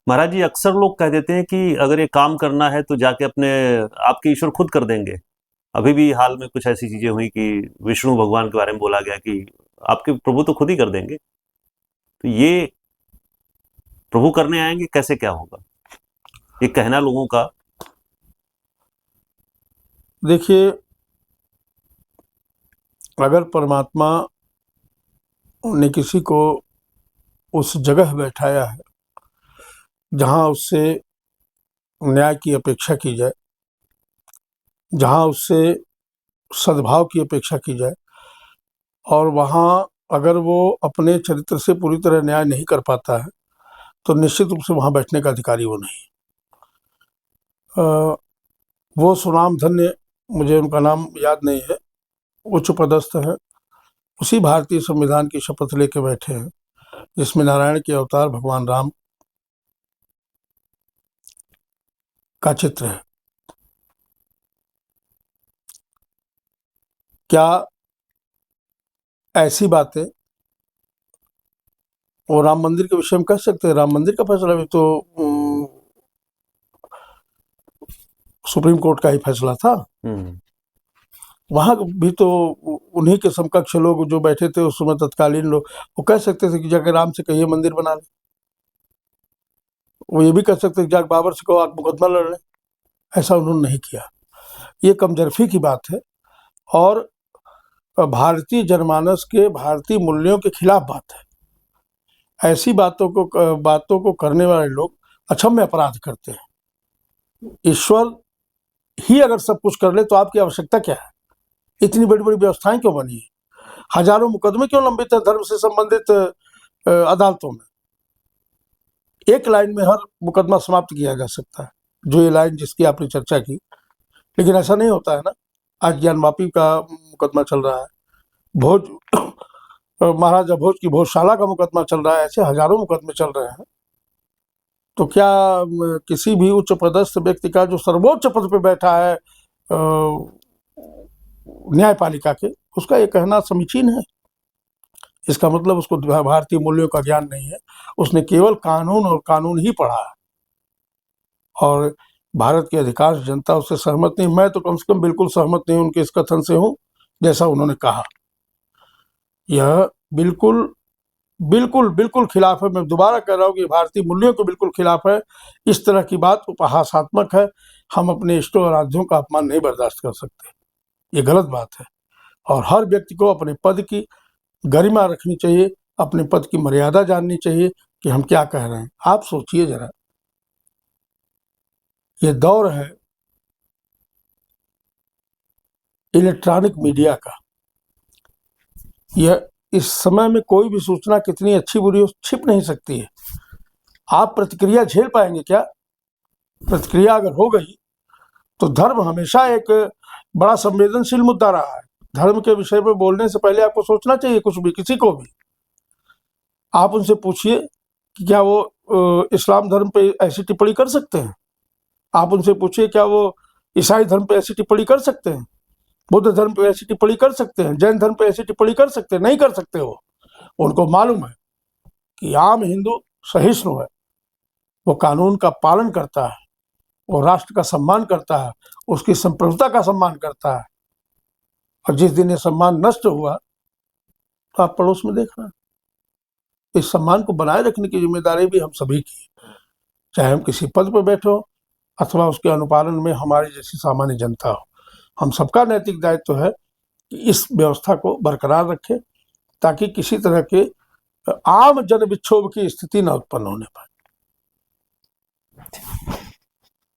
महाराज जी, अक्सर लोग कह देते हैं कि अगर ये काम करना है तो जाके अपने आपके ईश्वर खुद कर देंगे। अभी भी हाल में कुछ ऐसी चीजें हुई कि विष्णु भगवान के बारे में बोला गया कि आपके प्रभु तो खुद ही कर देंगे। तो ये प्रभु करने आएंगे, कैसे क्या होगा, ये कहना लोगों का। देखिए, अगर परमात्मा ने किसी को उस जगह बैठाया है जहां उससे न्याय की अपेक्षा की जाए, जहां उससे सद्भाव की अपेक्षा की जाए, और वहां अगर वो अपने चरित्र से पूरी तरह न्याय नहीं कर पाता है तो निश्चित रूप से वहां बैठने का अधिकारी वो नहीं। वो सुनाम धन्य, मुझे उनका नाम याद नहीं है, उच्च पदस्थ है, उसी भारतीय संविधान की शपथ लेके बैठे हैं जिसमें नारायण के अवतार भगवान राम का चित्र है। क्या ऐसी बातें वो राम मंदिर के विषय में कह सकते हैं? राम मंदिर का फैसला भी तो सुप्रीम कोर्ट का ही फैसला था। वहां भी तो उन्हीं के समकक्ष लोग जो बैठे थे उस समय, तत्कालीन लोग, वो कह सकते थे कि जाके राम से कहिए मंदिर बना ले। वो ये भी कह सकते थे जाके बाबर से कहो आप मुकदमा लड़ लें। ऐसा उन्होंने नहीं किया। ये कमजोरी की बात है और भारतीय जनमानस के भारतीय मूल्यों के खिलाफ बात है। ऐसी बातों को करने वाले लोग अक्षम्य अपराध करते हैं। ईश्वर ही अगर सब कुछ कर ले तो आपकी आवश्यकता क्या है? इतनी बड़ी बड़ी व्यवस्थाएं क्यों बनी है? हजारों मुकदमे क्यों लंबित है धर्म से संबंधित अदालतों में? एक लाइन में हर मुकदमा समाप्त किया जा सकता है, जो ये लाइन जिसकी आपने चर्चा की। लेकिन ऐसा नहीं होता है ना। आज ज्ञानवापी का मुकदमा चल रहा है, भोज महाराजा भोज की भोजशाला का मुकदमा चल रहा है, ऐसे हजारों मुकदमे चल रहे हैं। तो क्या किसी भी उच्च पदस्थ व्यक्ति का जो सर्वोच्च पद पे बैठा है न्यायपालिका के, उसका ये कहना समीचीन है? इसका मतलब उसको भारतीय मूल्यों का ज्ञान नहीं है। उसने केवल कानून और कानून ही पढ़ा है और भारत की अधिकांश जनता उससे सहमत नहीं। मैं तो कम से कम बिल्कुल सहमत नहीं उनके इस कथन से हूं जैसा उन्होंने कहा। यह बिल्कुल बिल्कुल बिल्कुल खिलाफ है। मैं दोबारा कह रहा हूँ कि भारतीय मूल्यों के बिल्कुल खिलाफ है। इस तरह की बात उपहासात्मक है। हम अपने इष्टों और आराध्यों का अपमान नहीं बर्दाश्त कर सकते। ये गलत बात है और हर व्यक्ति को अपने पद की गरिमा रखनी चाहिए, अपने पद की मर्यादा जाननी चाहिए कि हम क्या कह रहे हैं। आप सोचिए जरा, ये दौर है इलेक्ट्रॉनिक मीडिया का। यह इस समय में कोई भी सूचना कितनी अच्छी बुरी हो छिप नहीं सकती है। आप प्रतिक्रिया झेल पाएंगे क्या? प्रतिक्रिया अगर हो गई तो धर्म हमेशा एक बड़ा संवेदनशील मुद्दा रहा है। धर्म के विषय में बोलने से पहले आपको सोचना चाहिए, कुछ भी, किसी को भी। आप उनसे पूछिए कि क्या वो इस्लाम धर्म पे ऐसी टिप्पणी कर सकते हैं। आप उनसे पूछिए क्या वो ईसाई धर्म पे ऐसी टिप्पणी कर सकते हैं, बुद्ध धर्म पे ऐसी टिप्पणी कर सकते हैं, जैन धर्म पे ऐसी टिप्पणी कर सकते हैं? नहीं कर सकते। वो उनको मालूम है कि आम हिंदू सहिष्णु है, वो कानून का पालन करता है, वो राष्ट्र का सम्मान करता है, उसकी संप्रभुता का सम्मान करता है। और जिस दिन ये सम्मान नष्ट हुआ तो आप पड़ोस में देखना। इस सम्मान को बनाए रखने की जिम्मेदारी भी हम सभी की है, चाहे हम किसी पद पर बैठे हो अथवा उसके अनुपालन में हमारी जैसी सामान्य जनता हो। हम सबका नैतिक दायित्व है कि इस व्यवस्था को बरकरार रखें ताकि किसी तरह के आम जन विक्षोभ की स्थिति न उत्पन्न होने पाए।